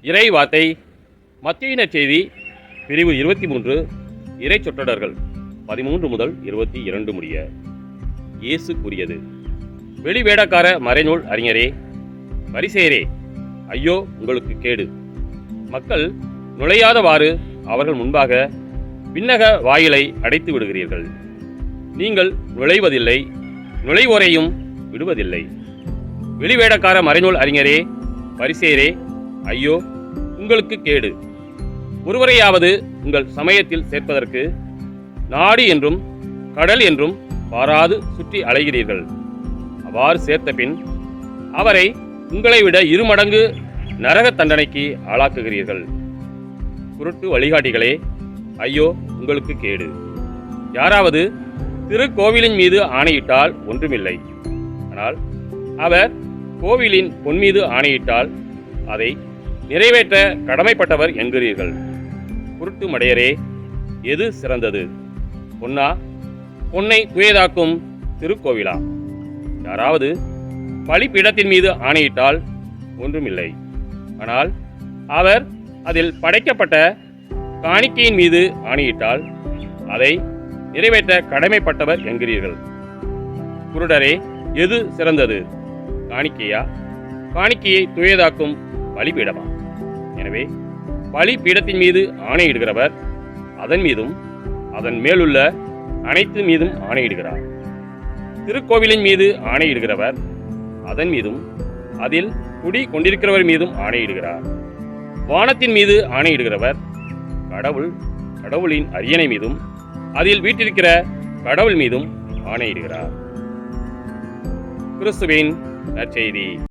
இறை வார்த்தை மத்தேயு நற்செய்தி பிரிவு 23 இறை சொற்றொடர்கள் 13 முதல் 22 முடிய. இயேசு கூறியது: வெளிவேடக்கார மறைநூல் அறிஞரே, பரிசேயரே, ஐயோ உங்களுக்கு கேடு! மக்கள் நுழையாதவாறு அவர்கள் முன்பாக விண்ணக வாயிலை அடைத்து விடுகிறீர்கள். நீங்கள் நுழைவதில்லை, நுழைவோரையும் விடுவதில்லை. வெளிவேடக்கார மறைநூல் அறிஞரே, பரிசேயரே, ஐயோ உங்களுக்கு கேடு! ஒருவரையாவது உங்கள் சமயத்தில் சேர்ப்பதற்கு நாடு என்றும் கடல் என்றும் பாராது சுற்றி அலைகிறீர்கள். அவ்வாறு சேர்த்த பின் அவரை உங்களை விட 2 மடங்கு நரக தண்டனைக்கு ஆளாக்குகிறீர்கள். குருட்டு வழிகாட்டிகளே, ஐயோ உங்களுக்கு கேடு! யாராவது திருக்கோவிலின் மீது ஆணையிட்டால் ஒன்றுமில்லை. ஆனால் அவர் கோவிலின் பொன் மீது ஆணையிட்டால் அதை நிறைவேற்ற கடமைப்பட்டவர் என்கிறீர்கள். குருட்டு மடையரே, எது சிறந்தது? பொன்னா, பொன்னை தூயதாக்கும் திருக்கோவிலா? யாராவது பலிபீடத்தின் மீது ஆணையிட்டால் ஒன்றுமில்லை. ஆனால் அவர் அதில் படைக்கப்பட்ட காணிக்கையின் மீது ஆணையிட்டால் அதை நிறைவேற்ற கடமைப்பட்டவர் என்கிறீர்கள். குருடரே, எது சிறந்தது? காணிக்கையா, காணிக்கையை தூயதாக்கும் பலிபீடமா? எனவே பலிபீடத்தின் மீது ஆணையிடுகிறவர் அதன் மீதும் அதன் மேலுள்ள அனைத்து மீதும் ஆணையிடுகிறார். திருக்கோவிலின் மீது ஆணையிடுகிறவர் அதன் மீதும் அதில் குடி கொண்டிருக்கிறவர் மீதும் ஆணையிடுகிறார். வானத்தின் மீது ஆணையிடுகிறவர் கடவுளின் அரியணை மீதும் அதில் வீற்றிருக்கிற கடவுள் மீதும் ஆணையிடுகிறார். கிறிஸ்துவின் நற்செய்தி.